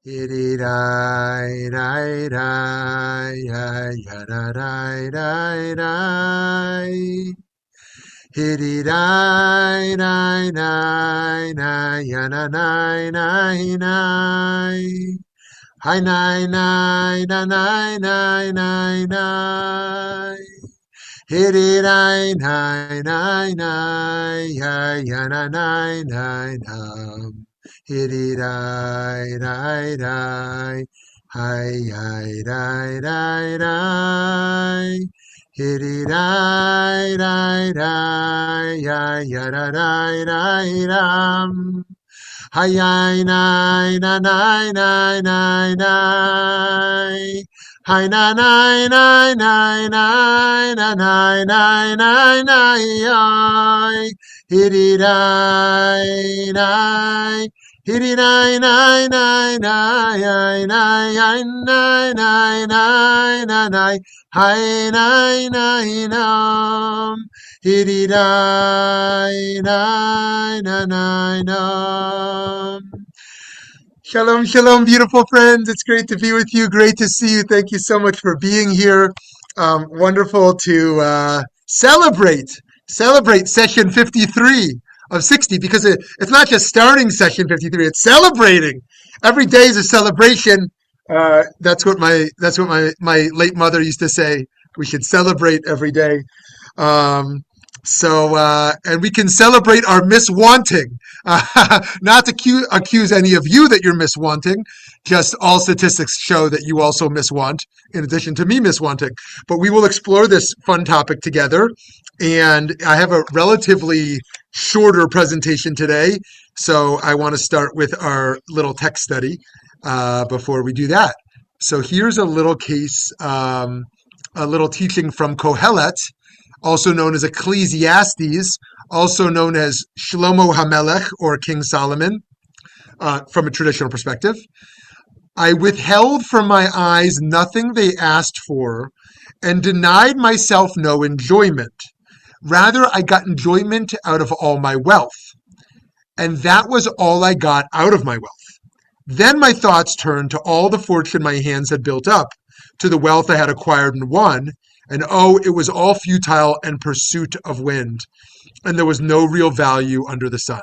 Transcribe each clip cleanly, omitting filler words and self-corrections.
Hididai, dai, dai, ya, ya, da, dai, dai, dai. Hididai, dai, dai, dai, ya, na, nai, nai, nai. Hi, nai, nai, da, nai, nai, nai, nai. Hididai, nai, nai, nai, ya, ya, na, nai, nai, nam. Hididai, dai, dai. Hi, hi, dai, dai, dai. Hididai, dai, dai, ya, ya, da, dai, dai, dam. Hi, hi, nai, na, nai, nai, nai, nai. Hi, na, nai, nai, nai, nai, na, nai, nai, nai, nai, ai. Hiddy, nai, nai. Hiddy, nai, nai, nai, nai, nai, nai, nai, nai, nai, nai, nai. Hi, nai, nai, nam. Hiddy, nai, nai, nai, nai, nam. Shalom, shalom, beautiful friends. It's great to be with you. Great to see you. Thank you so much for being here. Wonderful to celebrate session 53 of 60 because it's not just starting session 53, it's celebrating. Every day is a celebration. That's what my late mother used to say. We should celebrate every day. Um, and we can celebrate our miswanting. Not to accuse any of you that you're miswanting, just all statistics show that you also miswant, in addition to me miswanting. But we will explore this fun topic together. And I have a relatively shorter presentation today, so I want to start with our little text study before we do that. So here's a little case, a little teaching from Kohelet, also known as Ecclesiastes, also known as Shlomo HaMelech or King Solomon, from a traditional perspective. I withheld from my eyes nothing they asked for and denied myself no enjoyment. Rather, I got enjoyment out of all my wealth, and that was all I got out of my wealth. Then my thoughts turned to all the fortune my hands had built up, to the wealth I had acquired and won, and oh, it was all futile and pursuit of wind, and there was no real value under the sun.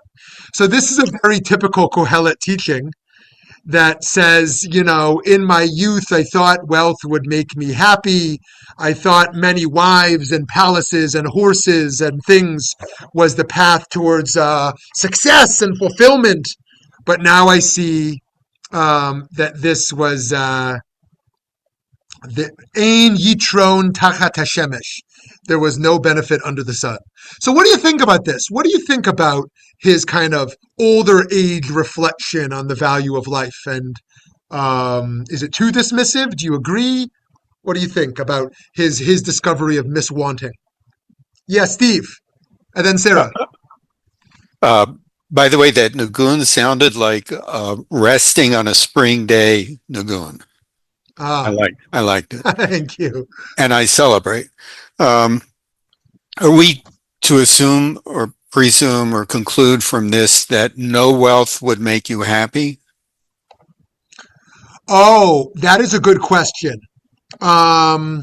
So this is a very typical Kohelet teaching that says, in my youth, I thought wealth would make me happy. I thought many wives and palaces and horses and things was the path towards success and fulfillment. But now I see that this was the Ein Yitron Tachat Hashemesh. There was no benefit under the sun. So what do you think about this? What do you think about his kind of older age reflection on the value of life? And is it too dismissive? Do you agree? What do you think about his discovery of miswanting? Yeah, Steve. And then Uh, Sarah. uh, by the way, that Nagoon sounded like resting on a spring day Nagoon. Ah, I liked it, thank you. and I celebrate. Um, are we to assume or presume or conclude from this that no wealth would make you happy? Oh, that is a good question. Um,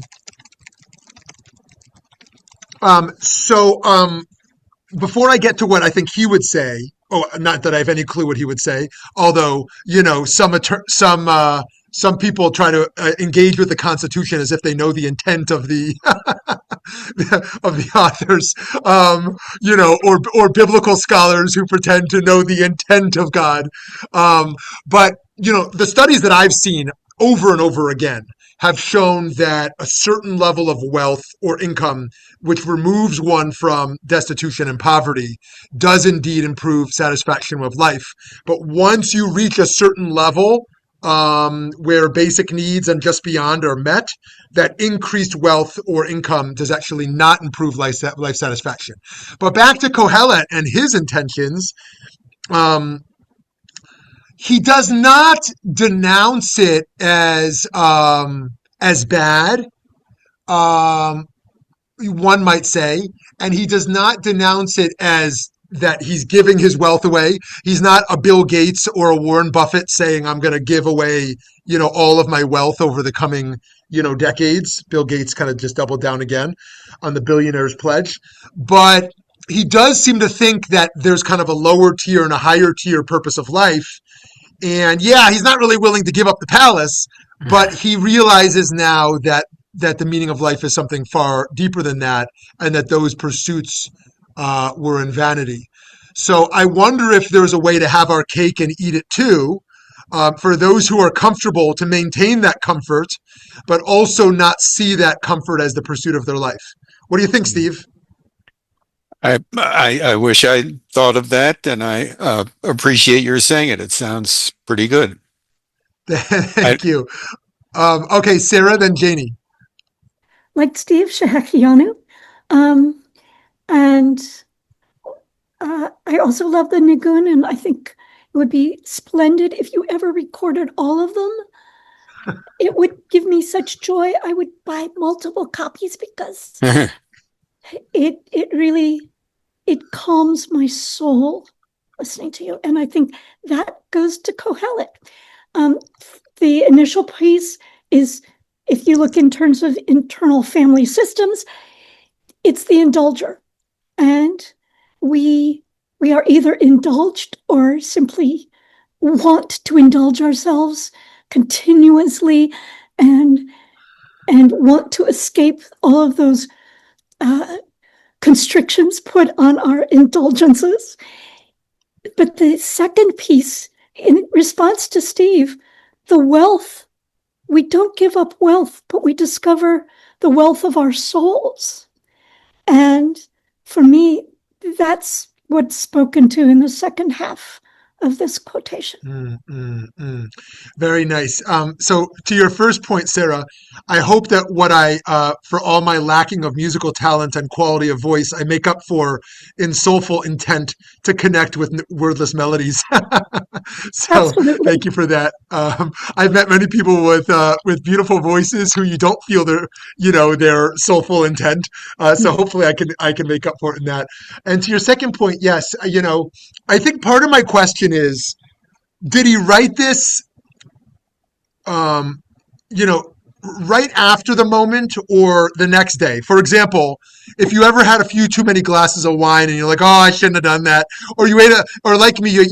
so before I get to what I think he would say, oh, not that I have any clue what he would say, although some people try to engage with the Constitution as if they know the intent of the of the authors, or biblical scholars who pretend to know the intent of God. But the studies that I've seen over and over again have shown that a certain level of wealth or income, which removes one from destitution and poverty, does indeed improve satisfaction with life. But once you reach a certain level, where basic needs and just beyond are met, that increased wealth or income does actually not improve life satisfaction. But back to Kohelet and his intentions, um, he does not denounce it as bad. Um, One might say, and he does not denounce it as that he's giving his wealth away. He's not a Bill Gates or a Warren Buffett saying, I'm going to give away, all of my wealth over the coming, decades. Bill Gates kind of just doubled down again on the billionaire's pledge. But he does seem to think that there's kind of a lower tier and a higher tier purpose of life. And yeah, he's not really willing to give up the palace, but he realizes now that the meaning of life is something far deeper than that, and that those pursuits were in vanity. So I wonder if there's a way to have our cake and eat it too, for those who are comfortable to maintain that comfort, but also not see that comfort as the pursuit of their life. What do you think, Steve? I wish I thought of that, and I appreciate your saying it. It sounds pretty good. I Thank you. Okay, Sarah, then Janie. Like Steve Shahakianu. And I also love the Nigun, and I think it would be splendid if you ever recorded all of them. It would give me such joy. I would buy multiple copies because it really calms my soul listening to you. And I think that goes to Kohelet. The initial piece is, if you look in terms of internal family systems, it's the indulger. And we are either indulged or simply want to indulge ourselves continuously and want to escape all of those constrictions put on our indulgences. But the second piece, in response to Steve, the wealth, we don't give up wealth, but we discover the wealth of our souls. And for me, that's what's spoken to in the second half of this quotation. Very nice. So to your first point, Sarah, I hope that what for all my lacking of musical talent and quality of voice, I make up for in soulful intent to connect with wordless melodies. So Absolutely. thank you for that. I've met many people with beautiful voices who you don't feel their soulful intent. So hopefully I can make up for it in that. And to your second point, yes, I think part of my question is, did he write this, right after the moment or the next day? For example, if you ever had a few too many glasses of wine and you're like, oh, I shouldn't have done that, or or like me, you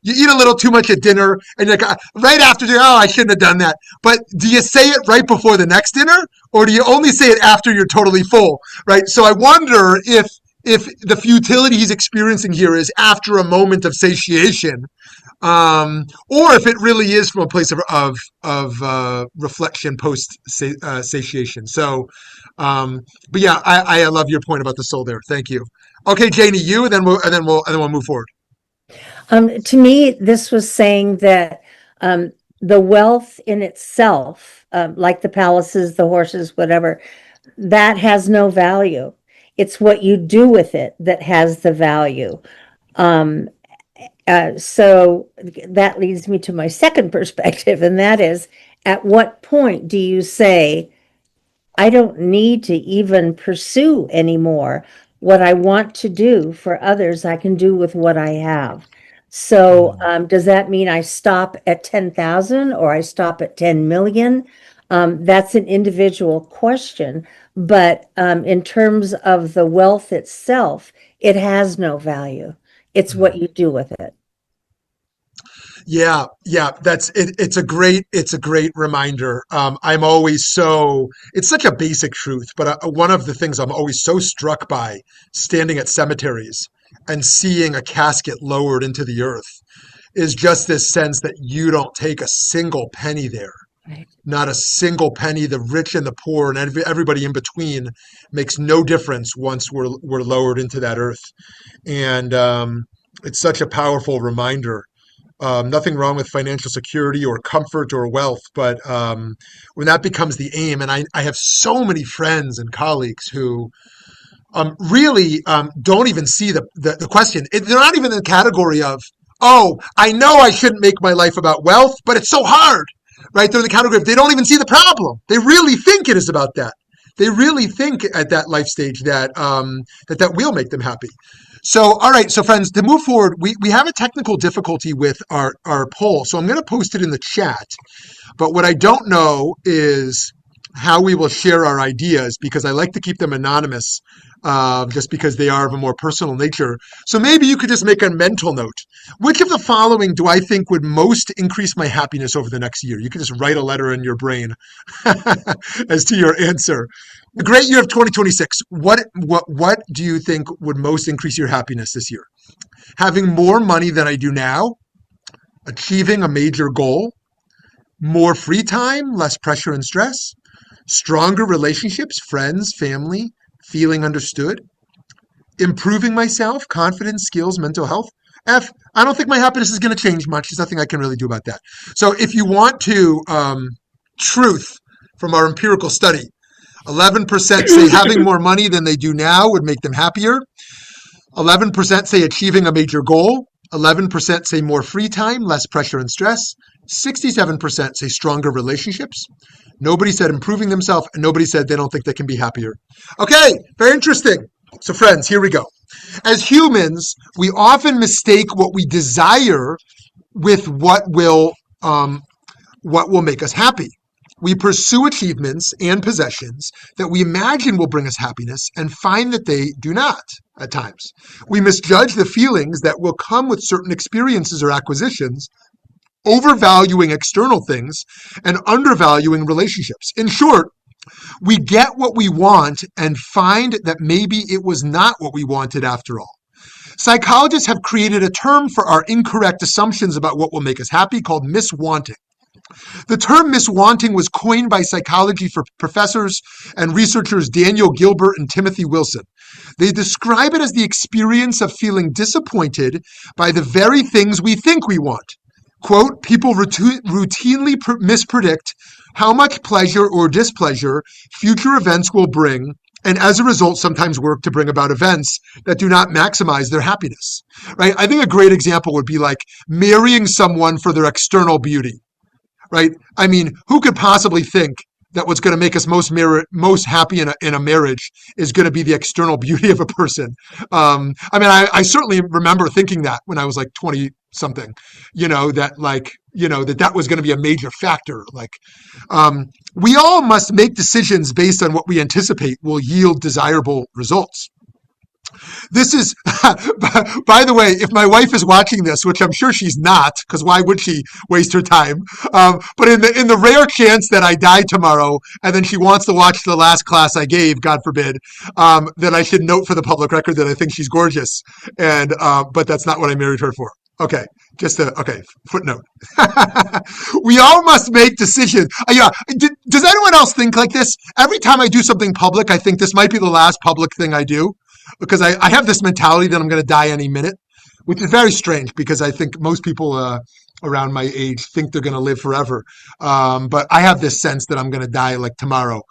eat a little too much at dinner and you're like, right after dinner, oh, I shouldn't have done that. But do you say it right before the next dinner, or do you only say it after you're totally full, right? So I wonder if the futility he's experiencing here is after a moment of satiation, or if it really is from a place of reflection post satiation. So, but yeah, I love your point about the soul there. Thank you. Okay, Janie, you, and then we'll move forward. To me, this was saying that the wealth in itself, like the palaces, the horses, whatever, that has no value. It's what you do with it that has the value. So that leads me to my second perspective, and that is, at what point do you say, I don't need to even pursue anymore what I want to do for others, I can do with what I have? So does that mean I stop at 10,000 or I stop at 10 million? That's an individual question, but in terms of the wealth itself, it has no value. It's what you do with it. Yeah, that's it. It's a great reminder. I'm always it's such a basic truth, but one of the things I'm always so struck by standing at cemeteries and seeing a casket lowered into the earth is just this sense that you don't take a single penny there. Right. Not a single penny. The rich and the poor and everybody in between makes no difference once we're lowered into that earth. And it's such a powerful reminder. Nothing wrong with financial security or comfort or wealth, but when that becomes the aim, and I have so many friends and colleagues who really don't even see the question. They're not even in the category of, oh, I know I shouldn't make my life about wealth, but it's so hard, right? They're in the category of, they don't even see the problem. They really think it is about that. They really think at that life stage that that will make them happy. So, all right. So, friends, to move forward, we have a technical difficulty with our poll. So I'm going to post it in the chat. But what I don't know is how we will share our ideas, because I like to keep them anonymous, just because they are of a more personal nature. So maybe you could just make a mental note. Which of the following do I think would most increase my happiness over the next year? You could just write a letter in your brain as to your answer. The great year of 2026. What do you think would most increase your happiness this year? Having more money than I do now, achieving a major goal, more free time, less pressure and stress, stronger relationships, friends, family, feeling understood, improving myself, confidence, skills, mental health. F, I don't think my happiness is going to change much. There's nothing I can really do about that. So if you want to, truth from our empirical study, 11% say having more money than they do now would make them happier. 11% say achieving a major goal. 11% say more free time, less pressure and stress. 67% say stronger relationships. Nobody said improving themselves, and nobody said they don't think they can be happier. Okay, very interesting. So friends, here we go. As humans, we often mistake what we desire with what will make us happy. We pursue achievements and possessions that we imagine will bring us happiness and find that they do not at times. We misjudge the feelings that will come with certain experiences or acquisitions, overvaluing external things and undervaluing relationships. In short, we get what we want and find that maybe it was not what we wanted after all. Psychologists have created a term for our incorrect assumptions about what will make us happy called miswanting. The term miswanting was coined by psychology for professors and researchers Daniel Gilbert and Timothy Wilson. They describe it as the experience of feeling disappointed by the very things we think we want. Quote, people routinely mispredict how much pleasure or displeasure future events will bring, and as a result, sometimes work to bring about events that do not maximize their happiness. Right? I think a great example would be like marrying someone for their external beauty. Right? I mean, who could possibly think that what's going to make us most happy in a marriage is going to be the external beauty of a person? I certainly remember thinking that when I was like 20 something, that was going to be a major factor. We all must make decisions based on what we anticipate will yield desirable results. This is, by the way, if my wife is watching this, which I'm sure she's not, because why would she waste her time? But in the rare chance that I die tomorrow, and then she wants to watch the last class I gave, God forbid, then I should note for the public record that I think she's gorgeous, and but that's not what I married her for. Okay, footnote. We all must make decisions. Does anyone else think like this? Every time I do something public, I think this might be the last public thing I do, because I have this mentality that I'm going to die any minute, which is very strange because I think most people around my age think they're going to live forever. But I have this sense that I'm going to die like tomorrow.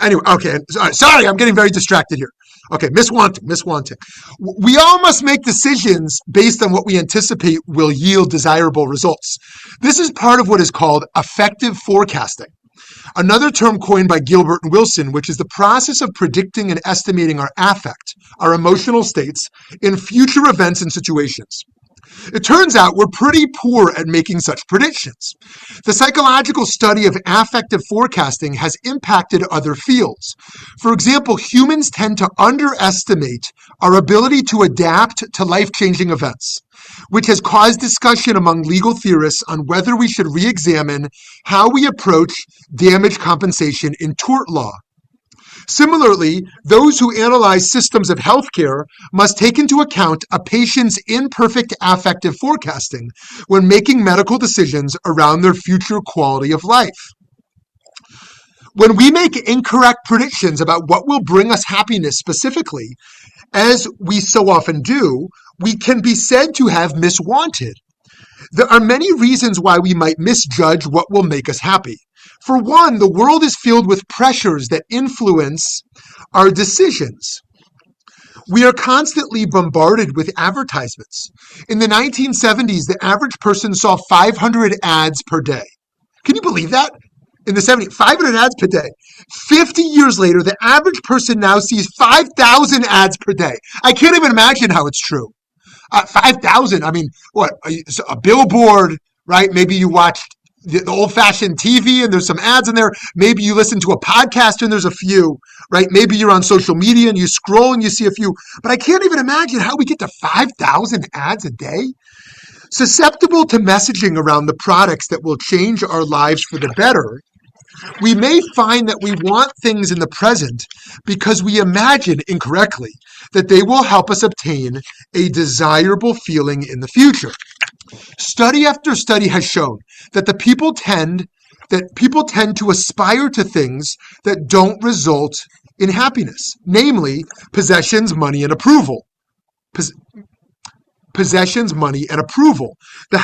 Anyway, okay. Sorry, I'm getting very distracted here. Okay, miswanting. We all must make decisions based on what we anticipate will yield desirable results. This is part of what is called affective forecasting, another term coined by Gilbert and Wilson, which is the process of predicting and estimating our affect, our emotional states, in future events and situations. It turns out we're pretty poor at making such predictions. The psychological study of affective forecasting has impacted other fields. For example, humans tend to underestimate our ability to adapt to life-changing events, which has caused discussion among legal theorists on whether we should re-examine how we approach damage compensation in tort law. Similarly, those who analyze systems of healthcare must take into account a patient's imperfect affective forecasting when making medical decisions around their future quality of life. When we make incorrect predictions about what will bring us happiness specifically, as we so often do, we can be said to have miswanted. There are many reasons why we might misjudge what will make us happy. For one, the world is filled with pressures that influence our decisions. We are constantly bombarded with advertisements. In the 1970s, the average person saw 500 ads per day. Can you believe that? in the 70s, 500 ads per day. 50 years later, the average person now sees 5,000 ads per day. I can't even imagine how it's true. 5,000. I mean, what? A billboard, right? Maybe you watched the old-fashioned TV and there's some ads in there. Maybe you listen to a podcast and there's a few, right? Maybe you're on social media and you scroll and you see a few. But I can't even imagine how we get to 5,000 ads a day. Susceptible to messaging around the products that will change our lives for the better, we may find that we want things in the present because we imagine incorrectly that they will help us obtain a desirable feeling in the future. Study after study has shown that people tend to aspire to things that don't result in happiness, namely possessions, money, and approval. Possessions, money, and approval. The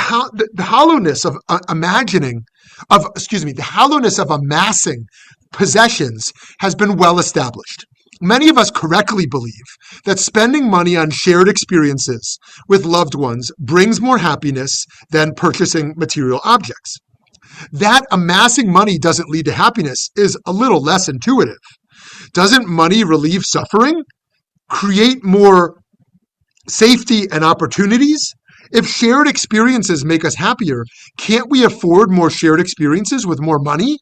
hollowness of the hollowness of amassing possessions has been well established. Many of us correctly believe that spending money on shared experiences with loved ones brings more happiness than purchasing material objects. That amassing money doesn't lead to happiness is a little less intuitive. Doesn't money relieve suffering? Create more safety and opportunities? If shared experiences make us happier, can't we afford more shared experiences with more money?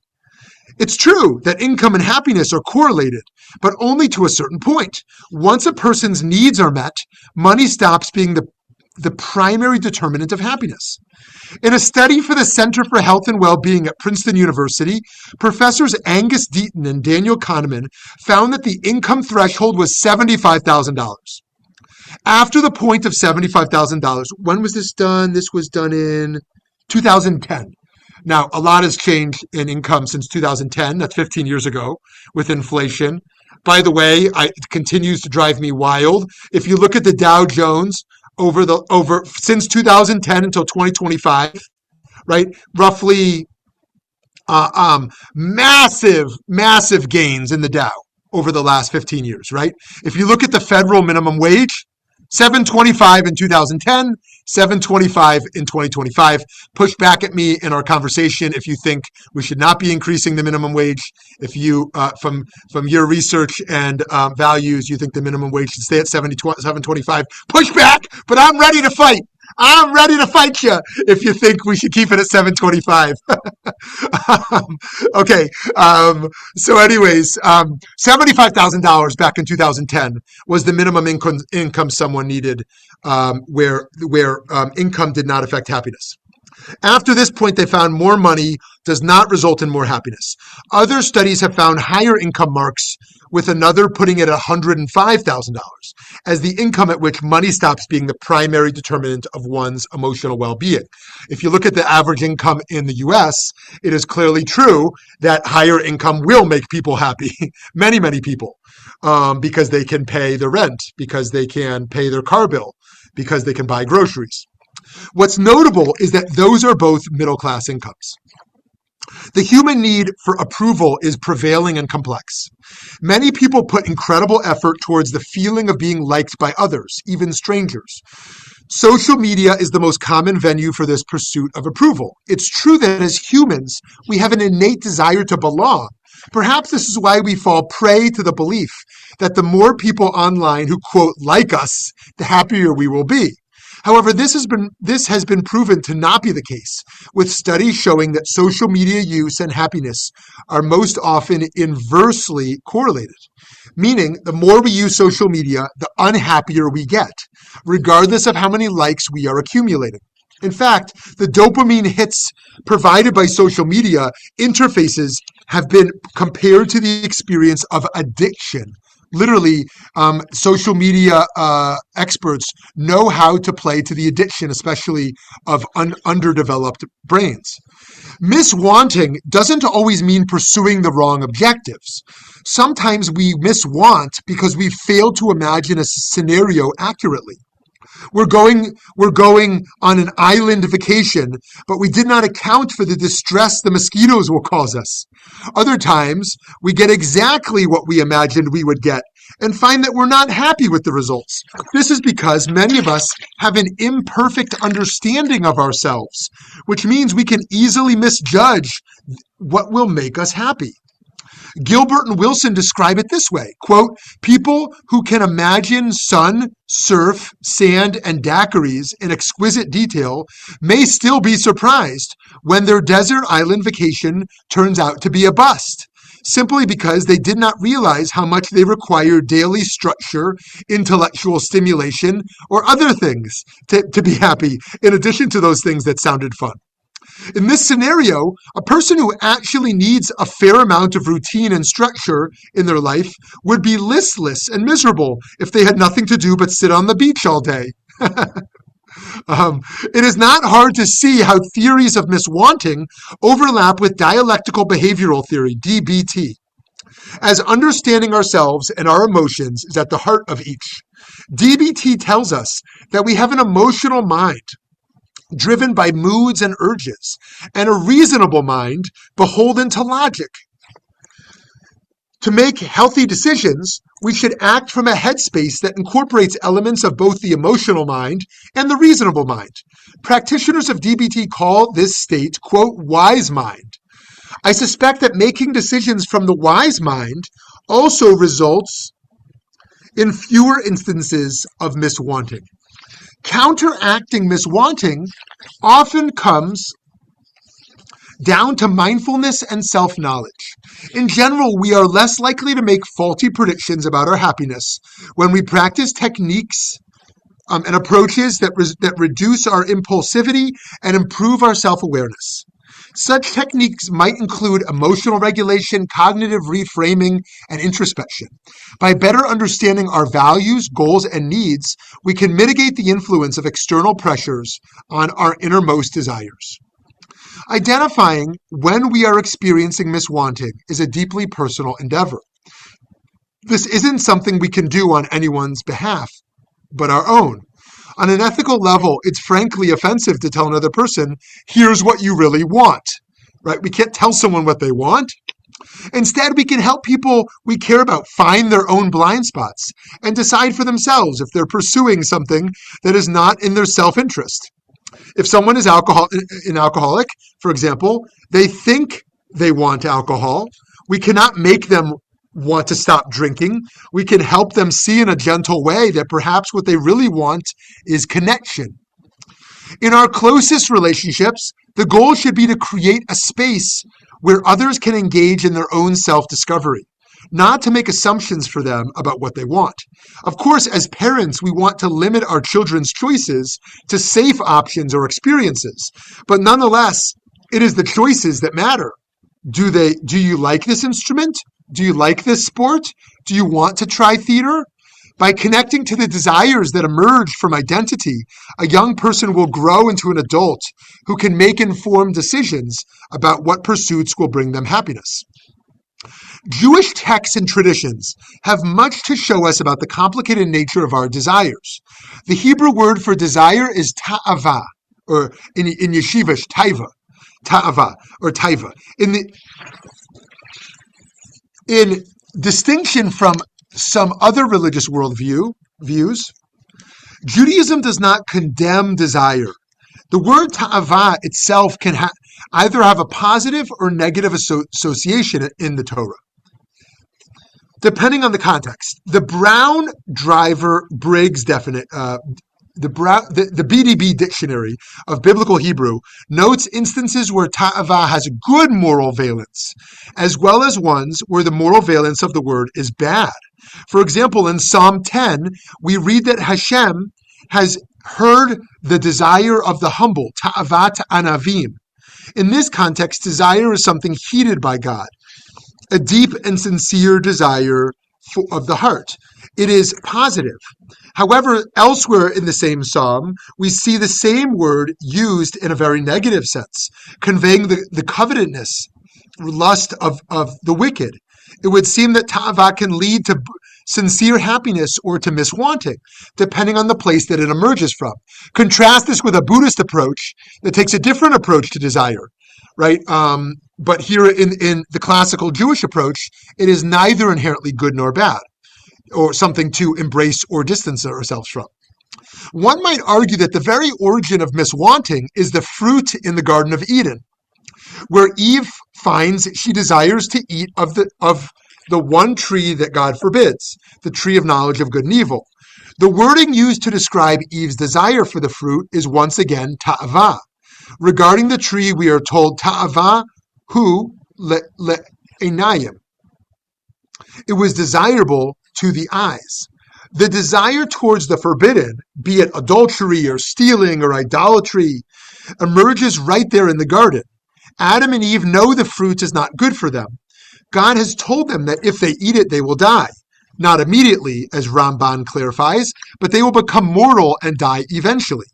It's true that income and happiness are correlated, but only to a certain point. Once a person's needs are met, money stops being the primary determinant of happiness. In a study for the Center for Health and Well-Being at Princeton University, professors Angus Deaton and Daniel Kahneman found that the income threshold was $75,000. After the point of $75,000, when was this done? This was done in 2010. Now, a lot has changed in income since 2010. That's 15 years ago with inflation. By the way, it continues to drive me wild. If you look at the Dow Jones over since 2010 until 2025, right? Roughly massive gains in the Dow over the last 15 years, right? If you look at the federal minimum wage, $7.25 in 2010, $7.25 in 2025. Push back at me in our conversation if you think we should not be increasing the minimum wage. If you, from your research and values, you think the minimum wage should stay at $7.25. Push back, but I'm ready to fight. I'm ready to fight you if you think we should keep it at $7.25. Okay. So anyways, $75,000 back in 2010 was the minimum income someone needed, where income did not affect happiness. After this point, they found more money does not result in more happiness. Other studies have found higher income marks, with another putting it at $105,000 as the income at which money stops being the primary determinant of one's emotional well-being. If you look at the average income in the US, it is clearly true that higher income will make people happy, many people, because they can pay the rent, because they can pay their car bill, because they can buy groceries. What's notable is that those are both middle-class incomes. The human need for approval is prevailing and complex. Many people put incredible effort towards the feeling of being liked by others, even strangers. Social media is the most common venue for this pursuit of approval. It's true that as humans, we have an innate desire to belong. Perhaps this is why we fall prey to the belief that the more people online who, quote, like us, the happier we will be. However, this has been proven to not be the case, with studies showing that social media use and happiness are most often inversely correlated, meaning the more we use social media, the unhappier we get, regardless of how many likes we are accumulating. In fact, the dopamine hits provided by social media interfaces have been compared to the experience of addiction. Literally, social media experts know how to play to the addiction, especially of underdeveloped brains. Miswanting doesn't always mean pursuing the wrong objectives. Sometimes we miswant because we fail to imagine a scenario accurately. We're going on an island vacation, but we did not account for the distress the mosquitoes will cause us. Other times, we get exactly what we imagined we would get and find that we're not happy with the results. This is because many of us have an imperfect understanding of ourselves, which means we can easily misjudge what will make us happy. Gilbert and Wilson describe it this way, quote, people who can imagine sun, surf, sand, and daiquiris in exquisite detail may still be surprised when their desert island vacation turns out to be a bust, simply because they did not realize how much they require daily structure, intellectual stimulation, or other things to be happy, in addition to those things that sounded fun. In this scenario, a person who actually needs a fair amount of routine and structure in their life would be listless and miserable if they had nothing to do but sit on the beach all day. It is not hard to see how theories of miswanting overlap with dialectical behavioral theory, DBT, as understanding ourselves and our emotions is at the heart of each. DBT tells us that we have an emotional mind driven by moods and urges, and a reasonable mind beholden to logic. To make healthy decisions, we should act from a headspace that incorporates elements of both the emotional mind and the reasonable mind. Practitioners of DBT call this state, quote, wise mind. I suspect that making decisions from the wise mind also results in fewer instances of miswanting. Counteracting miswanting often comes down to mindfulness and self-knowledge. In general, we are less likely to make faulty predictions about our happiness when we practice techniques and approaches that reduce our impulsivity and improve our self-awareness. Such techniques might include emotional regulation, cognitive reframing, and introspection. By better understanding our values, goals, and needs, we can mitigate the influence of external pressures on our innermost desires. Identifying when we are experiencing miswanting is a deeply personal endeavor. This isn't something we can do on anyone's behalf, but our own. On an ethical level, it's frankly offensive to tell another person, here's what you really want, right? We can't tell someone what they want. Instead, we can help people we care about find their own blind spots and decide for themselves if they're pursuing something that is not in their self-interest. If someone is an alcoholic, for example, they think they want alcohol. We cannot make them want to stop drinking. We can help them see in a gentle way that perhaps what they really want is connection. In our closest relationships, the goal should be to create a space where others can engage in their own self-discovery, not to make assumptions for them about what they want. Of course, as parents, we want to limit our children's choices to safe options or experiences, but nonetheless, it is the choices that matter. Do you like this instrument? Do you like this sport? Do you want to try theater? By connecting to the desires that emerge from identity, a young person will grow into an adult who can make informed decisions about what pursuits will bring them happiness. Jewish texts and traditions have much to show us about the complicated nature of our desires. The Hebrew word for desire is ta'ava, or in yeshivish, taiva, ta'ava, or taiva. In distinction from some other religious views, Judaism does not condemn desire. The word ta'ava itself can either have a positive or negative association in the Torah, depending on the context. The Brown Driver Briggs the BDB Dictionary of Biblical Hebrew notes instances where ta'ava has good moral valence, as well as ones where the moral valence of the word is bad. For example, in Psalm 10, we read that Hashem has heard the desire of the humble, ta'avat anavim. In this context, desire is something heeded by God, a deep and sincere desire of the heart. It is positive. However, elsewhere in the same psalm, we see the same word used in a very negative sense, conveying the covetousness, lust of the wicked. It would seem that ta'ava can lead to sincere happiness or to miswanting, depending on the place that it emerges from. Contrast this with a Buddhist approach that takes a different approach to desire, right? But here in the classical Jewish approach, it is neither inherently good nor bad, or something to embrace or distance ourselves from. One might argue that the very origin of miswanting is the fruit in the Garden of Eden, where Eve finds she desires to eat of the one tree that God forbids, the tree of knowledge of good and evil. The wording used to describe Eve's desire for the fruit is once again ta'ava. Regarding the tree, we are told ta'ava hu le'enayim. It was desirable to the eyes. The desire towards the forbidden, be it adultery or stealing or idolatry, emerges right there in the garden. Adam and Eve know the fruit is not good for them. God has told them that if they eat it, they will die. Not immediately, as Ramban clarifies, but they will become mortal and die eventually.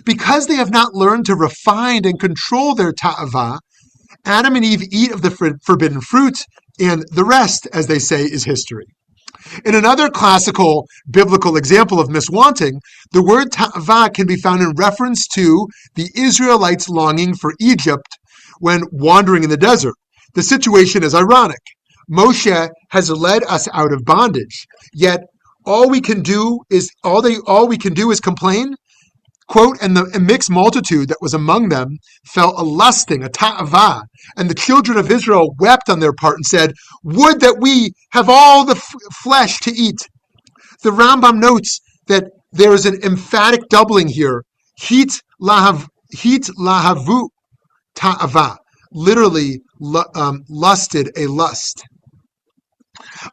Because they have not learned to refine and control their ta'ava, Adam and Eve eat of the forbidden fruit, and the rest, as they say, is history. In another classical biblical example of miswanting, the word ta'ava can be found in reference to the Israelites' longing for Egypt when wandering in the desert. The situation is ironic. Moshe has led us out of bondage, yet all we can do is complain. Quote, and the mixed multitude that was among them felt a lusting, a ta'ava, and the children of Israel wept on their part and said, would that we have all the flesh to eat. The Rambam notes that there is an emphatic doubling here. Hit lahavu ta'ava, literally lusted a lust.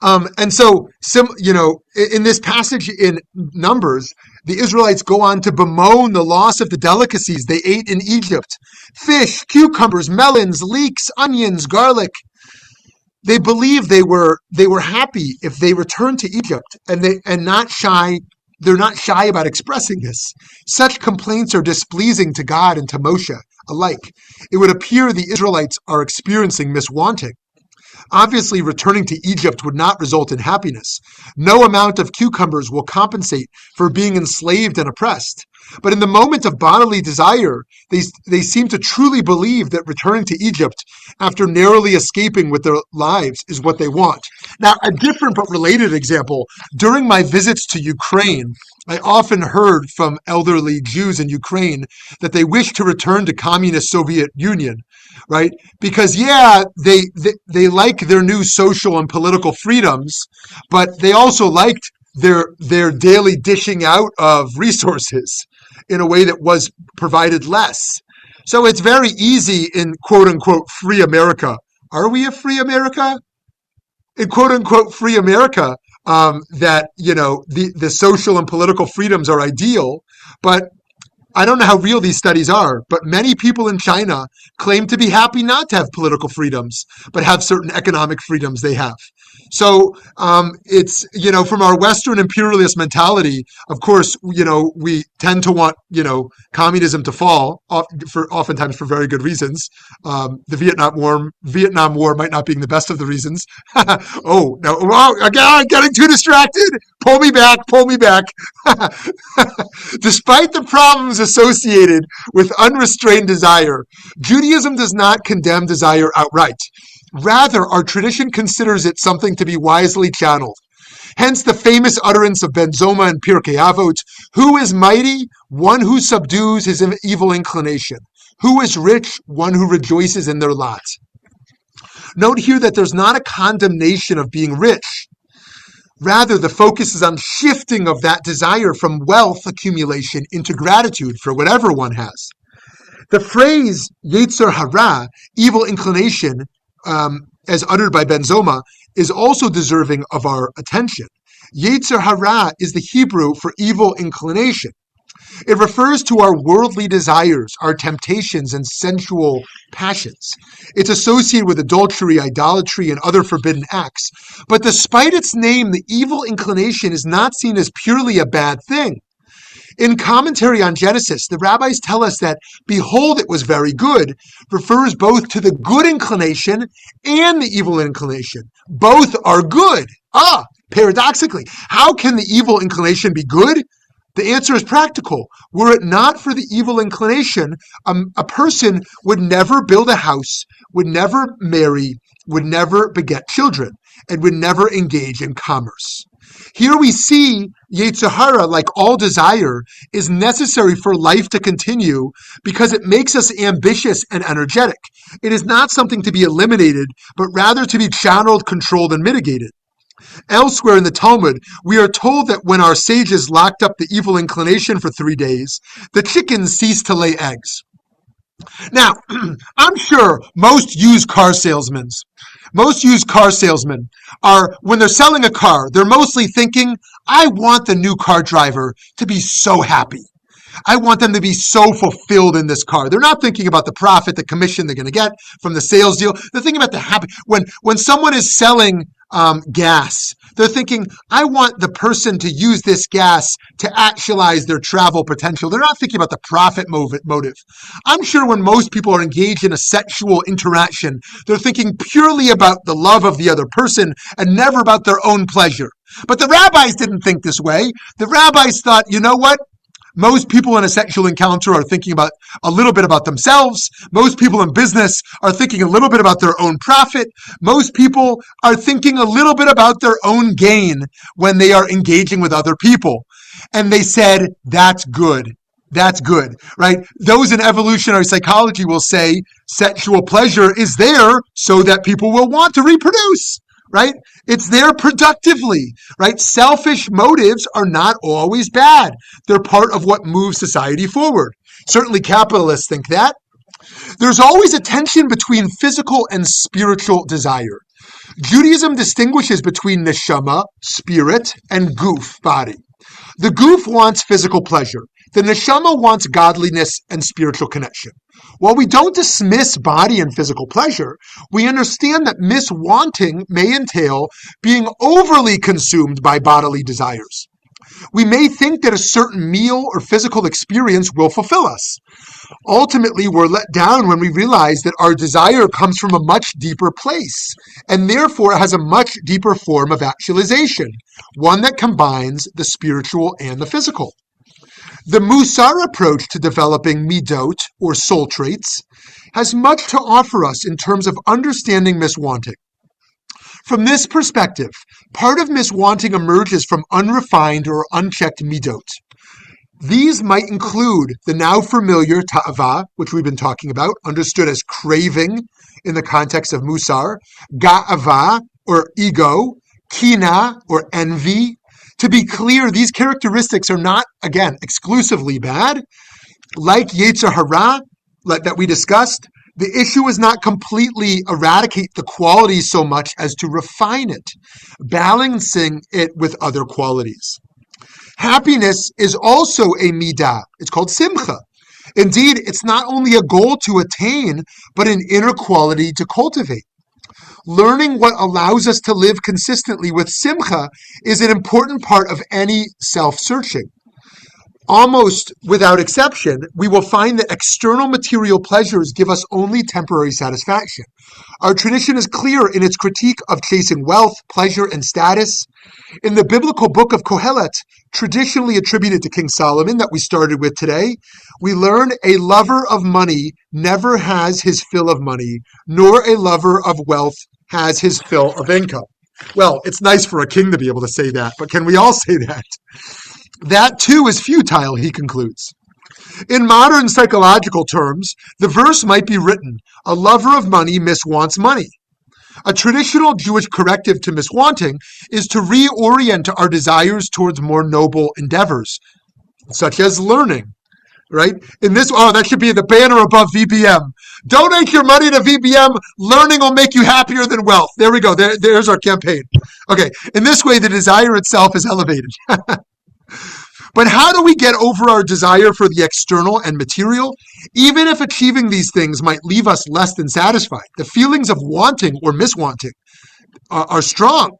And so, in this passage in Numbers, the Israelites go on to bemoan the loss of the delicacies they ate in Egypt. Fish, cucumbers, melons, leeks, onions, garlic. They believe they were happy if they returned to Egypt, and not shy. They're not shy about expressing this. Such complaints are displeasing to God and to Moshe alike. It would appear the Israelites are experiencing miswanting. Obviously, returning to Egypt would not result in happiness. No amount of cucumbers will compensate for being enslaved and oppressed. But in the moment of bodily desire, they seem to truly believe that returning to Egypt after narrowly escaping with their lives is what they want. Now, a different but related example, during my visits to Ukraine, I often heard from elderly Jews in Ukraine that they wish to return to communist Soviet Union, right? Because they like their new social and political freedoms, but they also liked their daily dishing out of resources in a way that was provided less. So it's very easy in quote unquote free America. Are we a free America? In quote unquote free America, that the social and political freedoms are ideal, but I don't know how real these studies are, but many people in China claim to be happy not to have political freedoms, but have certain economic freedoms they have. So it's, from our Western imperialist mentality, of course, we tend to want, communism to fall, oftentimes for very good reasons. The Vietnam War might not be the best of the reasons. Oh, no, again, I'm getting too distracted. Pull me back. Despite the problems associated with unrestrained desire, Judaism does not condemn desire outright. Rather, our tradition considers it something to be wisely channeled. Hence the famous utterance of Ben Zoma in Pirkei Avot, who is mighty? One who subdues his evil inclination. Who is rich? One who rejoices in their lot. Note here that there's not a condemnation of being rich. Rather, the focus is on shifting of that desire from wealth accumulation into gratitude for whatever one has. The phrase Yetzer Hara, evil inclination, as uttered by Ben Zoma, is also deserving of our attention. Yetzer Hara is the Hebrew for evil inclination. It refers to our worldly desires, our temptations, and sensual passions. It's associated with adultery, idolatry, and other forbidden acts. But despite its name, the evil inclination is not seen as purely a bad thing. In commentary on Genesis, the rabbis tell us that, behold, it was very good, refers both to the good inclination and the evil inclination. Both are good. Paradoxically, how can the evil inclination be good? The answer is practical. Were it not for the evil inclination, a person would never build a house, would never marry, would never beget children, and would never engage in commerce. Here we see Yetzer Hara, like all desire, is necessary for life to continue because it makes us ambitious and energetic. It is not something to be eliminated, but rather to be channeled, controlled, and mitigated. Elsewhere in the Talmud, we are told that when our sages locked up the evil inclination for 3 days, the chickens ceased to lay eggs. Now, I'm sure most used car salesmen are, when they're selling a car, they're mostly thinking, I want the new car driver to be so happy. I want them to be so fulfilled in this car. They're not thinking about the profit, the commission they're going to get from the sales deal. They're thinking about the happy. When someone is selling gas, they're thinking, I want the person to use this gas to actualize their travel potential. They're not thinking about the profit motive. I'm sure when most people are engaged in a sexual interaction, they're thinking purely about the love of the other person and never about their own pleasure. But the rabbis didn't think this way. The rabbis thought, you know what? Most people in a sexual encounter are thinking about a little bit about themselves. Most people in business are thinking a little bit about their own profit. Most people are thinking a little bit about their own gain when they are engaging with other people. And they said, that's good. That's good, right? Those in evolutionary psychology will say sexual pleasure is there so that people will want to reproduce. Right? It's there productively, right? Selfish motives are not always bad. They're part of what moves society forward. Certainly capitalists think that. There's always a tension between physical and spiritual desire. Judaism distinguishes between neshama, spirit, and guf, body. The guf wants physical pleasure. The neshama wants godliness and spiritual connection. While we don't dismiss body and physical pleasure, we understand that miswanting may entail being overly consumed by bodily desires. We may think that a certain meal or physical experience will fulfill us. Ultimately, we're let down when we realize that our desire comes from a much deeper place, and therefore has a much deeper form of actualization, one that combines the spiritual and the physical. The Musar approach to developing midot, or soul traits, has much to offer us in terms of understanding miswanting. From this perspective, part of miswanting emerges from unrefined or unchecked midot. These might include the now familiar ta'ava, which we've been talking about, understood as craving in the context of Musar, ga'ava, or ego, kina, or envy. To be clear, these characteristics are not, again, exclusively bad. Like Yetzer Hara that we discussed, the issue is not completely eradicate the qualities so much as to refine it, balancing it with other qualities. Happiness is also a midah. It's called simcha. Indeed, it's not only a goal to attain, but an inner quality to cultivate. Learning what allows us to live consistently with simcha is an important part of any self-searching. Almost without exception, we will find that external material pleasures give us only temporary satisfaction. Our tradition is clear in its critique of chasing wealth, pleasure, and status. In the biblical book of Kohelet, traditionally attributed to King Solomon that we started with today, we learn a lover of money never has his fill of money, nor a lover of wealth has his fill of income. Well, it's nice for a king to be able to say that, but can we all say that? That too is futile, he concludes. In modern psychological terms, the verse might be written, a lover of money miswants money. A traditional Jewish corrective to miswanting is to reorient our desires towards more noble endeavors, such as learning, right? That should be the banner above VBM. Donate your money to VBM. Learning will make you happier than wealth. There we go. There's our campaign. Okay. In this way, the desire itself is elevated. But how do we get over our desire for the external and material? Even if achieving these things might leave us less than satisfied, the feelings of wanting or miswanting are strong.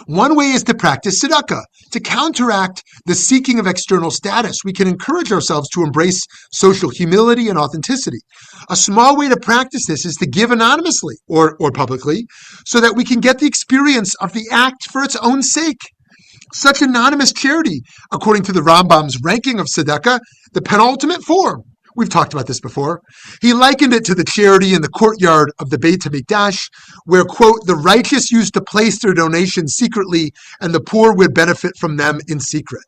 One way is to practice tzedakah. To counteract the seeking of external status, we can encourage ourselves to embrace social humility and authenticity. A small way to practice this is to give anonymously or publicly so that we can get the experience of the act for its own sake. Such anonymous charity, according to the Rambam's ranking of tzedakah, the penultimate form, We've talked about this before. He likened it to the charity in the courtyard of the Beit Hamikdash, where, quote, the righteous used to place their donations secretly and the poor would benefit from them in secret.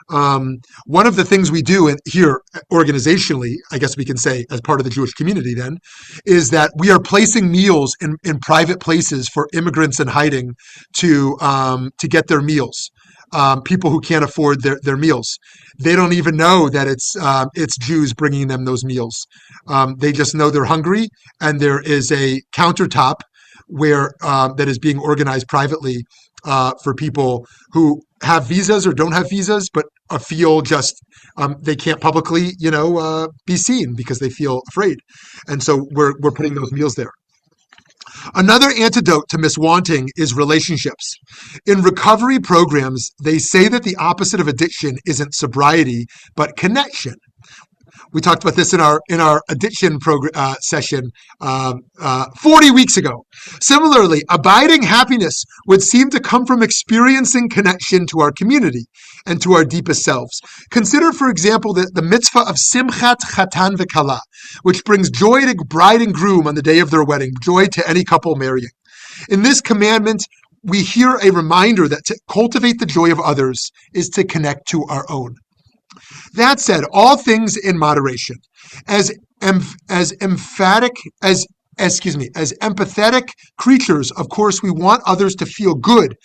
One of the things we do here organizationally, I guess we can say as part of the Jewish community then, is that we are placing meals in private places for immigrants in hiding to get their meals. People who can't afford their meals. They don't even know that it's Jews bringing them those meals. They just know they're hungry, and there is a countertop where that is being organized privately for people who have visas or don't have visas, but feel just they can't publicly, be seen because they feel afraid. And so we're putting those meals there. Another antidote to miswanting is relationships. In recovery programs, they say that the opposite of addiction isn't sobriety, but connection. We talked about this in our addiction session 40 weeks ago. Similarly, abiding happiness would seem to come from experiencing connection to our community and to our deepest selves. Consider, for example, the mitzvah of Simchat Chatan V'Kala, which brings joy to bride and groom on the day of their wedding, joy to any couple marrying. In this commandment, we hear a reminder that to cultivate the joy of others is to connect to our own. That said, all things in moderation. As empathetic creatures, of course, we want others to feel good,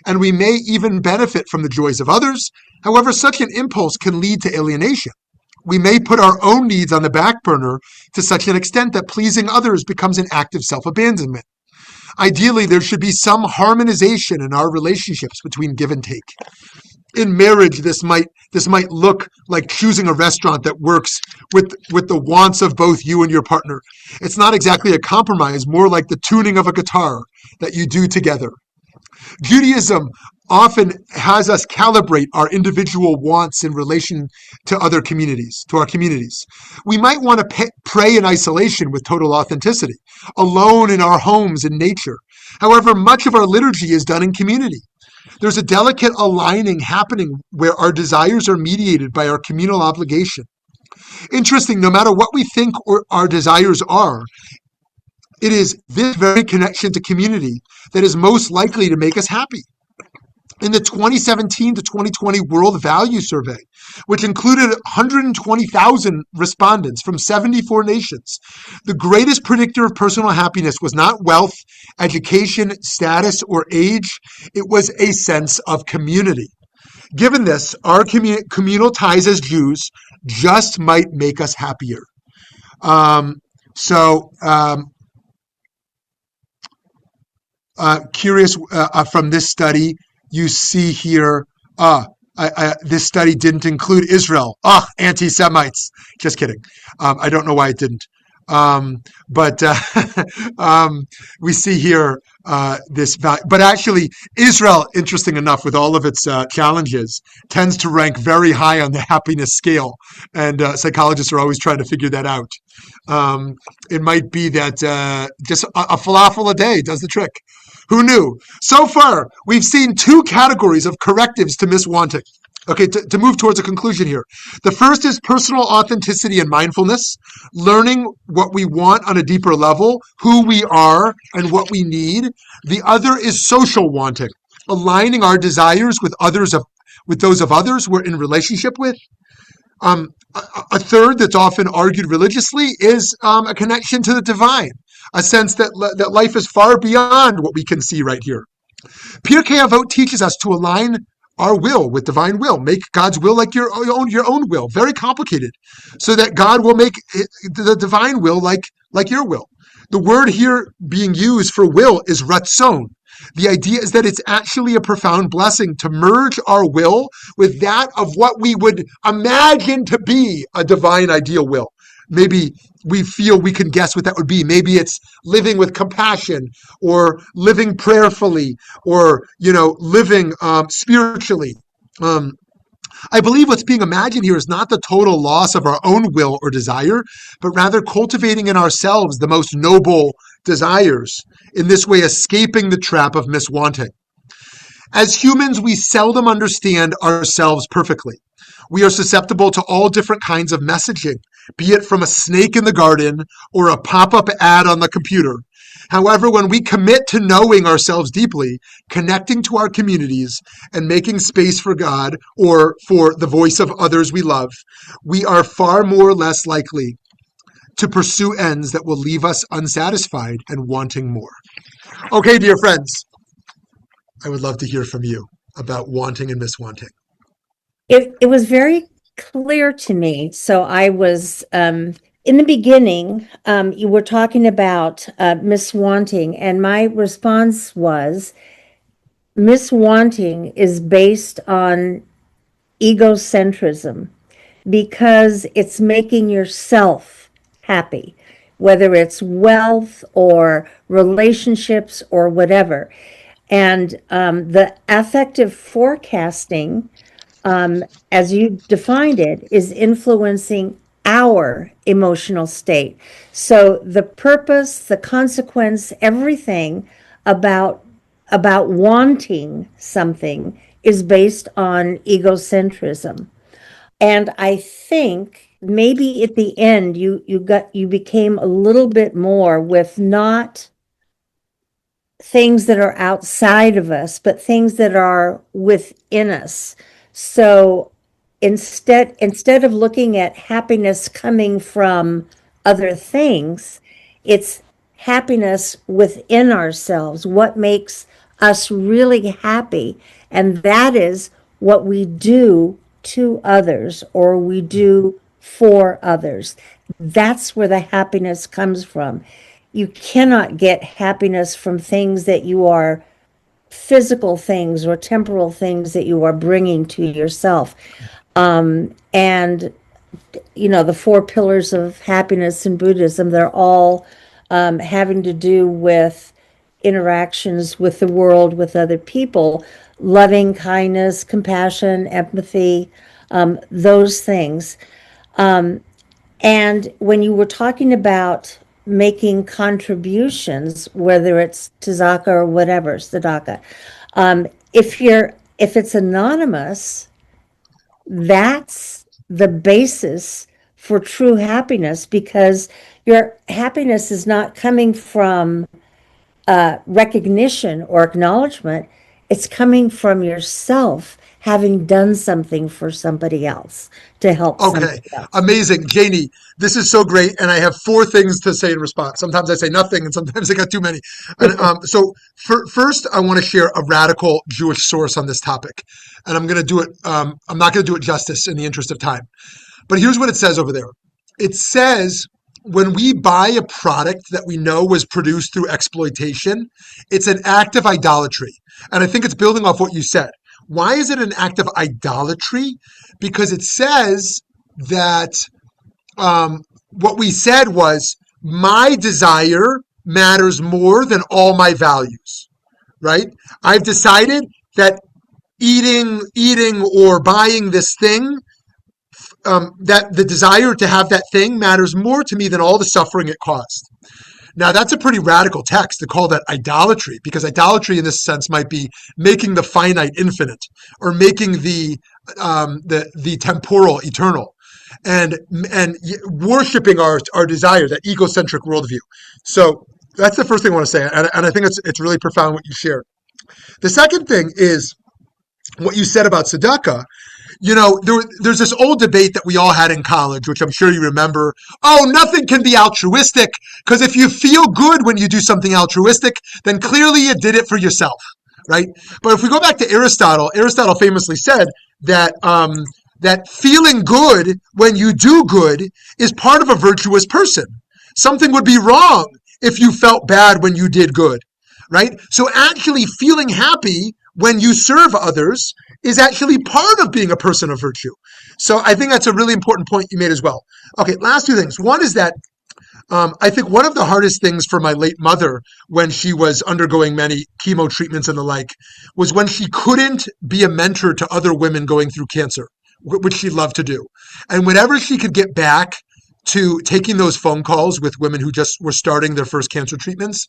and we may even benefit from the joys of others. However, such an impulse can lead to alienation. We may put our own needs on the back burner to such an extent that pleasing others becomes an act of self-abandonment. Ideally, there should be some harmonization in our relationships between give and take. In marriage, this might look like choosing a restaurant that works with the wants of both you and your partner. It's not exactly a compromise, more like the tuning of a guitar that you do together. Judaism often has us calibrate our individual wants in relation to other communities, to our communities. We might want to pray in isolation with total authenticity, alone in our homes in nature. However, much of our liturgy is done in community. There's a delicate aligning happening where our desires are mediated by our communal obligation. Interesting, no matter what we think our desires are, it is this very connection to community that is most likely to make us happy. In the 2017 to 2020 World Value Survey, which included 120,000 respondents from 74 nations, the greatest predictor of personal happiness was not wealth, education, status, or age. It was a sense of community. Given this, our communal ties as Jews just might make us happier. Curious from this study, you see here, this study didn't include Israel. Anti-Semites. Just kidding. I don't know why it didn't. But we see here this value. But actually, Israel, interesting enough, with all of its challenges, tends to rank very high on the happiness scale. And psychologists are always trying to figure that out. It might be that just a falafel a day does the trick. Who knew? So far, we've seen two categories of correctives to miswanting. Okay, to move towards a conclusion here. The first is personal authenticity and mindfulness, learning what we want on a deeper level, who we are, and what we need. The other is social wanting, aligning our desires with those of others we're in relationship with. A third that's often argued religiously is a connection to the divine, a sense that life is far beyond what we can see right here. Pirkei Avot teaches us to align our will with divine will. Make God's will like your own will. Very complicated. So that God will make the divine will like your will. The word here being used for will is ratzon. The idea is that it's actually a profound blessing to merge our will with that of what we would imagine to be a divine ideal will. Maybe we feel we can guess what that would be. Maybe it's living with compassion, or living prayerfully, or living spiritually. I believe what's being imagined here is not the total loss of our own will or desire, but rather cultivating in ourselves the most noble desires, in this way escaping the trap of miswanting. As humans, we seldom understand ourselves perfectly. We are susceptible to all different kinds of messaging be it from a snake in the garden or a pop-up ad on the computer. However, when we commit to knowing ourselves deeply, connecting to our communities, and making space for God or for the voice of others we love, we are far more less likely to pursue ends that will leave us unsatisfied and wanting more. Okay, dear friends, I would love to hear from you about wanting and miswanting. It was very clear to me. So I was, in the beginning, you were talking about miswanting, and my response was miswanting is based on egocentrism because it's making yourself happy, whether it's wealth or relationships or whatever. And the affective forecasting, as you defined it, is influencing our emotional state. So the purpose, the consequence, everything about wanting something is based on egocentrism. And I think maybe at the end you became a little bit more with not things that are outside of us, but things that are within us. So instead of looking at happiness coming from other things, it's happiness within ourselves, what makes us really happy. And that is what we do to others or we do for others. That's where the happiness comes from. You cannot get happiness from things that you are physical things or temporal things that you are bringing to yourself. And, the 4 pillars of happiness in Buddhism, they're all having to do with interactions with the world, with other people, loving kindness, compassion, empathy, those things. And when you were talking about making contributions, whether it's tzedakah or whatever, tzedakah, if it's anonymous, that's the basis for true happiness, because your happiness is not coming from recognition or acknowledgement. It's coming from yourself having done something for somebody else to help Okay, somebody else. amazing. Janie, this is so great. And I have 4 things to say in response. Sometimes I say nothing and sometimes I got too many. And, first, I want to share a radical Jewish source on this topic. And I'm going to do it, I'm not going to do it justice in the interest of time. But here's what it says over there. It says when we buy a product that we know was produced through exploitation, it's an act of idolatry. And I think it's building off what you said. Why is it an act of idolatry? Because it says that what we said was my desire matters more than all my values, right? I've decided that eating or buying this thing, that the desire to have that thing matters more to me than all the suffering it caused. Now, that's a pretty radical text to call that idolatry, because idolatry in this sense might be making the finite infinite or making the temporal eternal and worshiping our desire, that egocentric worldview. So that's the first thing I want to say. And I think it's really profound what you shared. The second thing is what you said about tzedakah. There's this old debate that we all had in college, which I'm sure you remember. Oh, nothing can be altruistic, because if you feel good when you do something altruistic, then clearly you did it for yourself, right? But if we go back to Aristotle famously said that that feeling good when you do good is part of a virtuous person. Something would be wrong if you felt bad when you did good, right? So actually feeling happy when you serve others is actually part of being a person of virtue. So I think that's a really important point you made as well. Okay, last 2 things. One is that I think one of the hardest things for my late mother when she was undergoing many chemo treatments and the like was when she couldn't be a mentor to other women going through cancer, which she loved to do. And whenever she could get back to taking those phone calls with women who just were starting their first cancer treatments,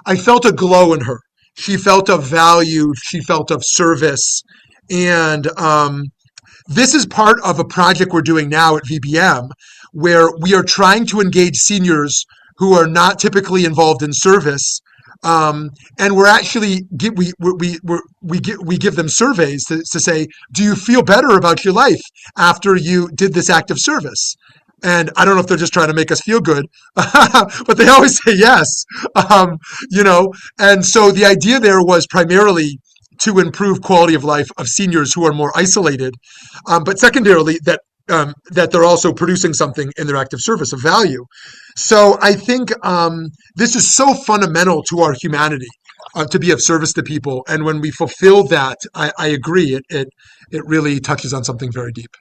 I felt a glow in her. She felt of value. She felt of service. And this is part of a project we're doing now at VBM, where we are trying to engage seniors who are not typically involved in service. And we're actually we give them surveys to say, do you feel better about your life after you did this act of service? And I don't know if they're just trying to make us feel good, but they always say yes. Um, and so the idea there was primarily to improve quality of life of seniors who are more isolated, but secondarily that they're also producing something in their active service of value. So I think this is so fundamental to our humanity, to be of service to people, and when we fulfill that, I agree, it really touches on something very deep.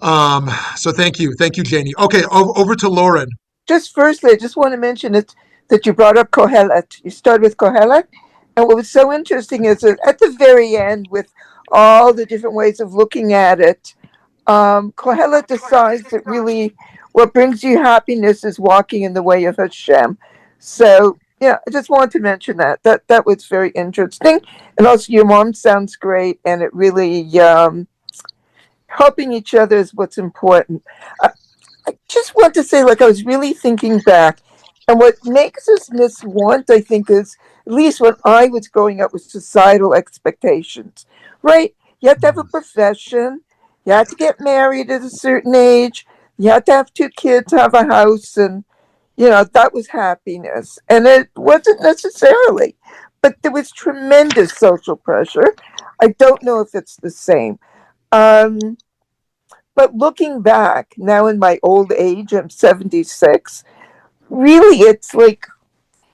So thank you, Janie. Okay, over to Lauren. Just firstly, I just want to mention that you brought up Kohelet. You started with Kohelet, and what was so interesting is that at the very end, with all the different ways of looking at it, Kohelet decides that really what brings you happiness is walking in the way of Hashem. So, yeah, I just wanted to mention that. That was very interesting. And also, your mom sounds great, and it really, helping each other is what's important. I just want to say, like, I was really thinking back, and what makes us miswant, I think, is, at least when I was growing up, with societal expectations, right? You have to have a profession. You had to get married at a certain age. You had to have 2 kids, have a house, and, that was happiness. And it wasn't necessarily, but there was tremendous social pressure. I don't know if it's the same. But looking back, now in my old age, I'm 76, really it's like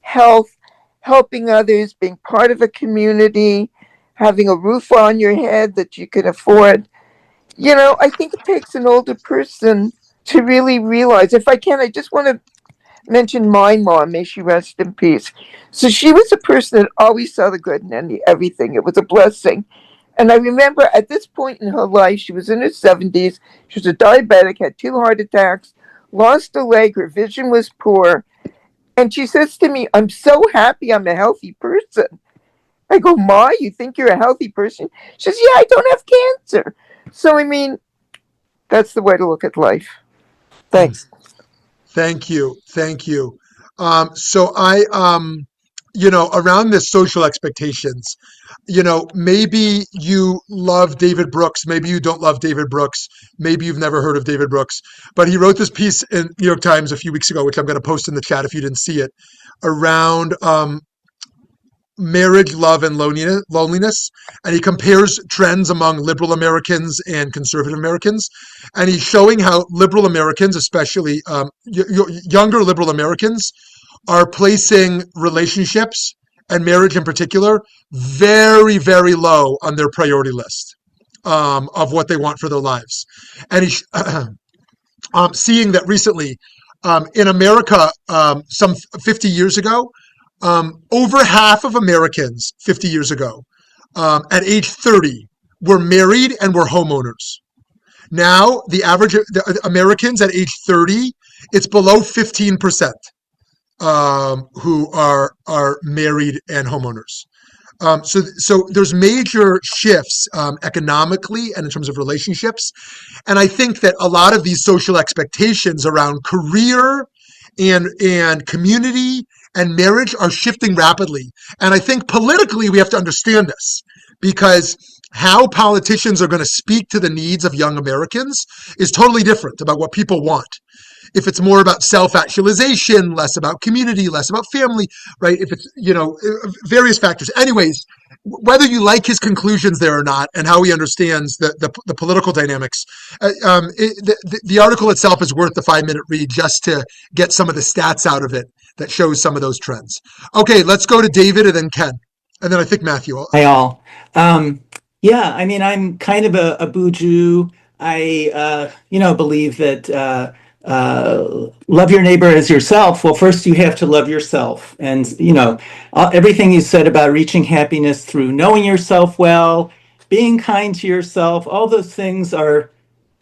health, helping others, being part of a community, having a roof on your head that you can afford. I think it takes an older person to really realize. If I can, I just want to mention my mom, may she rest in peace. So she was a person that always saw the good in everything. It was a blessing. And I remember at this point in her life, she was in her 70s. She was a diabetic, had 2 heart attacks, lost a leg, her vision was poor. And she says to me, I'm so happy I'm a healthy person. I go, Ma, you think you're a healthy person? She says, yeah, I don't have cancer. So, I mean, that's the way to look at life. Thanks. Thank you. So around this social expectations, maybe you love David Brooks, maybe you don't love David Brooks, maybe you've never heard of David Brooks, but he wrote this piece in New York Times a few weeks ago, which I'm going to post in the chat if you didn't see it, around marriage, love, and loneliness. And he compares trends among liberal Americans and conservative Americans. And he's showing how liberal Americans, especially younger liberal Americans, are placing relationships and marriage in particular very, very low on their priority list of what they want for their lives. And he's seeing that recently in America, some 50 years ago, over half of Americans 50 years ago at age 30 were married and were homeowners. Now, the average Americans at age 30, it's below 15% who are married and homeowners. So there's major shifts economically and in terms of relationships. And I think that a lot of these social expectations around career and community and marriage are shifting rapidly. And I think politically we have to understand this, because how politicians are going to speak to the needs of young Americans is totally different about what people want. If it's more about self-actualization, less about community, less about family, right? If it's, various factors. Anyways, whether you like his conclusions there or not, and how he understands the political dynamics, the article itself is worth the 5-minute read just to get some of the stats out of it that shows some of those trends. Okay, let's go to David and then Ken. And then I think Matthew. Hi, all. Yeah, I mean, I'm kind of a Buju. I, believe that love your neighbor as yourself. Well, first you have to love yourself. And, everything you said about reaching happiness through knowing yourself well, being kind to yourself, all those things are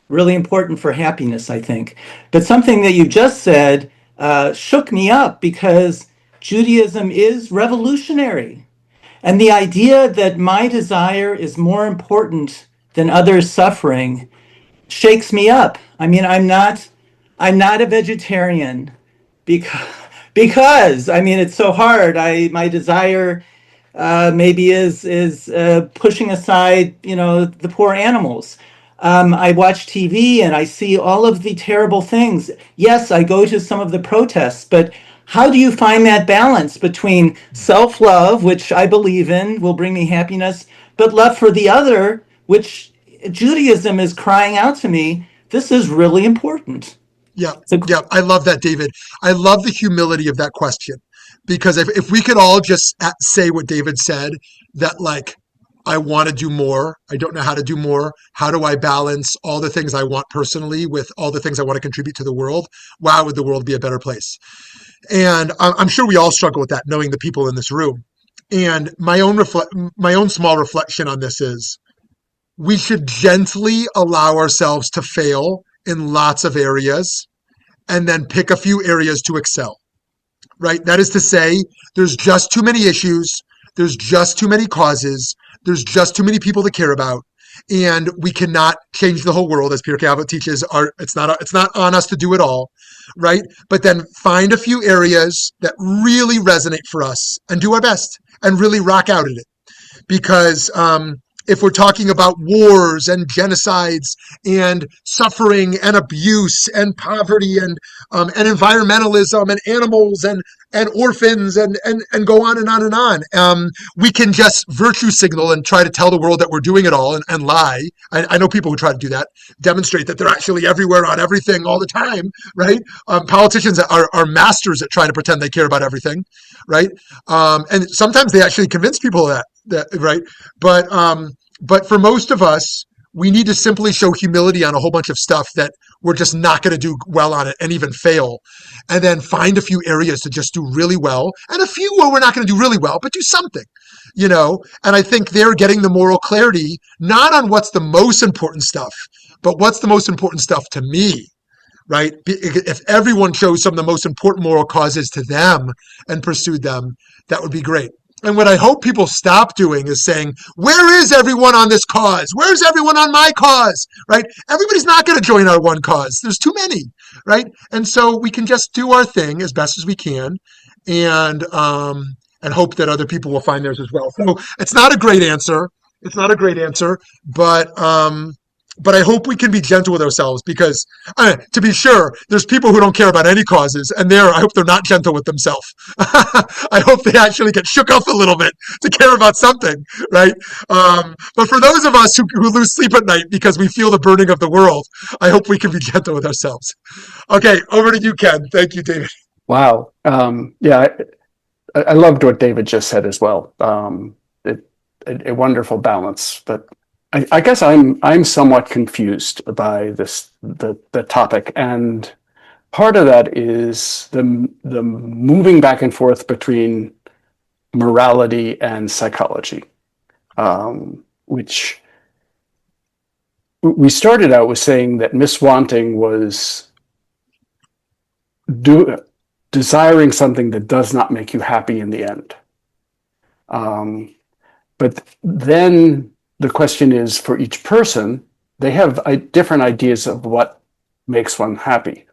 really important for happiness, I think. But something that you just said shook me up, because Judaism is revolutionary. And the idea that my desire is more important than others' suffering shakes me up. I mean, I'm not I'm not a vegetarian because I mean it's so hard. My desire maybe is pushing aside, the poor animals. I watch TV and I see all of the terrible things. Yes, I go to some of the protests, but how do you find that balance between self-love, which I believe in, will bring me happiness, but love for the other, which Judaism is crying out to me, this is really important. Yeah, So, yeah, I love that, David. I love the humility of that question because if we could all just say what David said, that like, I want to do more, I don't know how to do more. How do I balance all the things I want personally with all the things I want to contribute to the world? Wow, would the world be a better place? And I'm sure we all struggle with that, knowing the people in this room. And my own small reflection on this is we should gently allow ourselves to fail in lots of areas and then pick a few areas to excel, right? That is to say, there's just too many issues, there's just too many causes, there's just too many people to care about, and we cannot change the whole world, as Piaget teaches. It's not on us to do it all, right? But then find a few areas that really resonate for us and do our best and really rock out at it because if we're talking about wars and genocides and suffering and abuse and poverty and environmentalism and animals and orphans and go on and on and on. We can just virtue signal and try to tell the world that we're doing it all and lie. I know people who try to do that, demonstrate that they're actually everywhere on everything all the time, right? Politicians are masters at trying to pretend they care about everything, right? And sometimes they actually convince people of that, right? But for most of us, we need to simply show humility on a whole bunch of stuff that we're just not going to do well on it and even fail. And then find a few areas to just do really well and a few where we're not going to do really well, but do something, And I think they're getting the moral clarity, not on what's the most important stuff, but what's the most important stuff to me, right? If everyone chose some of the most important moral causes to them and pursued them, that would be great. And what I hope people stop doing is saying, where is everyone on this cause? Where's everyone on my cause? Right? Everybody's not going to join our one cause. There's too many, right? And so we can just do our thing as best as we can and hope that other people will find theirs as well. So it's not a great answer. It's not a great answer, but I hope we can be gentle with ourselves because, to be sure, there's people who don't care about any causes, and I hope they're not gentle with themselves. I hope they actually get shook up a little bit to care about something, right? But for those of us who lose sleep at night because we feel the burning of the world, I hope we can be gentle with ourselves. Okay, over to you, Ken. Thank you, David. Wow. Yeah, I loved what David just said as well. A wonderful balance, but I guess I'm somewhat confused by the topic, and part of that is the moving back and forth between morality and psychology, which we started out with saying that miswanting was desiring something that does not make you happy in the end. But then the question is, for each person, they have different ideas of what makes one happy.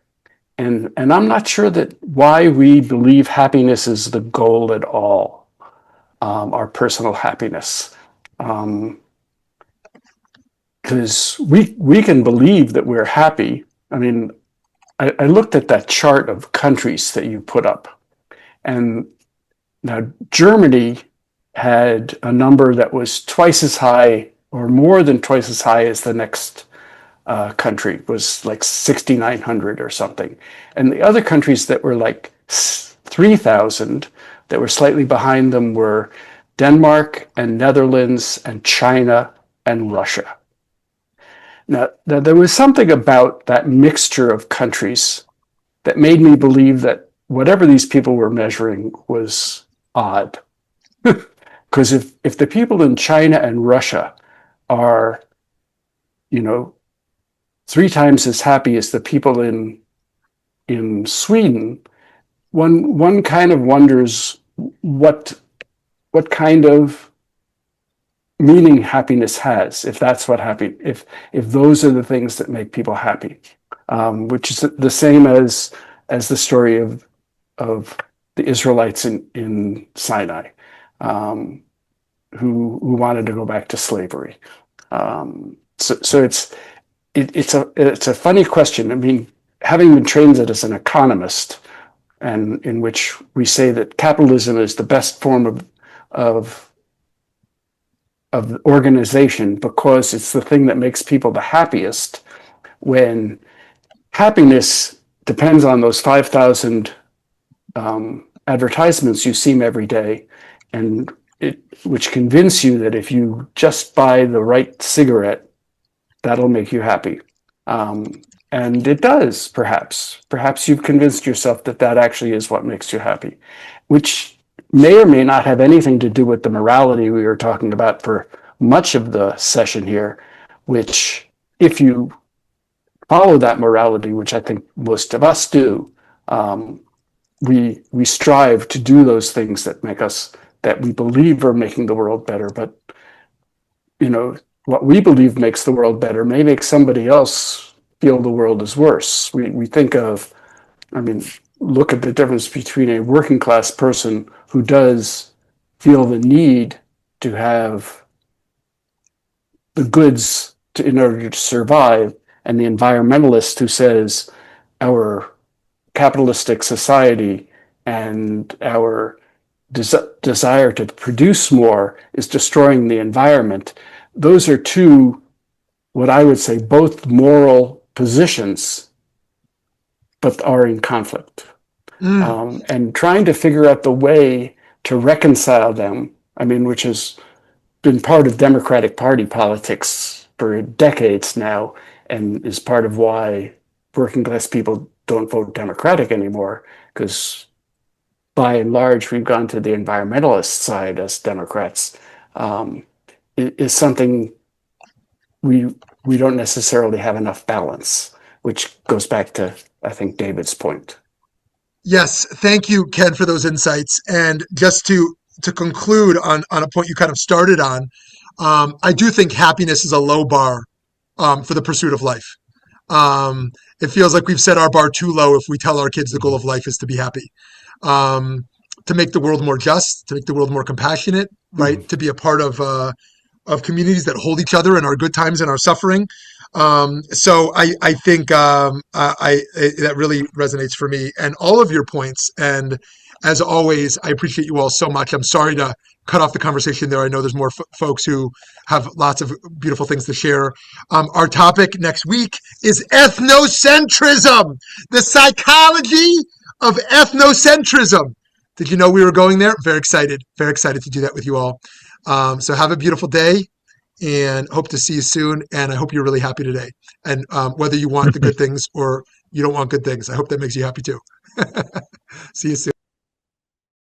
And I'm not sure that why we believe happiness is the goal at all, our personal happiness. Because we can believe that we're happy. I mean, I looked at that chart of countries that you put up. And now Germany had a number that was twice as high or more than twice as high as the next country, was like 6,900 or something. And the other countries that were like 3,000 that were slightly behind them were Denmark and Netherlands and China and Russia. Now there was something about that mixture of countries that made me believe that whatever these people were measuring was odd. Because if the people in China and Russia are, 3 times as happy as the people in Sweden, one kind of wonders what kind of meaning happiness has, if that's what if those are the things that make people happy. which is the same as the story of the Israelites in Sinai, who wanted to go back to slavery. So it's a funny question. I mean, having been trained as an economist, and in which we say that capitalism is the best form of organization because it's the thing that makes people the happiest, when happiness depends on those 5,000 advertisements you see every day, and which convince you that if you just buy the right cigarette, that'll make you happy. And it does, perhaps. Perhaps you've convinced yourself that actually is what makes you happy, which may or may not have anything to do with the morality we were talking about for much of the session here, which, if you follow that morality, which I think most of us do, we strive to do those things that we believe are making the world better. But, what we believe makes the world better may make somebody else feel the world is worse. We think of, look at the difference between a working class person who does feel the need to have the goods in order to survive, and the environmentalist who says our capitalistic society and our desire to produce more is destroying the environment. Those are two, what I would say, both moral positions, but are in conflict. And trying to figure out the way to reconcile them, which has been part of Democratic Party politics for decades now, and is part of why working class people don't vote Democratic anymore, because by and large, we've gone to the environmentalist side as Democrats, is something we don't necessarily have enough balance, which goes back to, I think, David's point. Yes, thank you, Ken, for those insights. And just to conclude on a point you kind of started on, I do think happiness is a low bar for the pursuit of life. It feels like we've set our bar too low if we tell our kids the goal of life is to be happy, to make the world more just, to make the world more compassionate, right? To be a part of communities that hold each other in our good times and our suffering. So I think that really resonates for me, and all of your points. And as always, I appreciate you all so much. I'm sorry to cut off the conversation there. I know there's more folks who have lots of beautiful things to share. Our topic next week is ethnocentrism, the psychology of ethnocentrism. Did you know we were going there? Very excited to do that with you all. So have a beautiful day, and hope to see you soon. And I hope you're really happy today. And whether you want the good things or you don't want good things, I hope that makes you happy too. See you soon.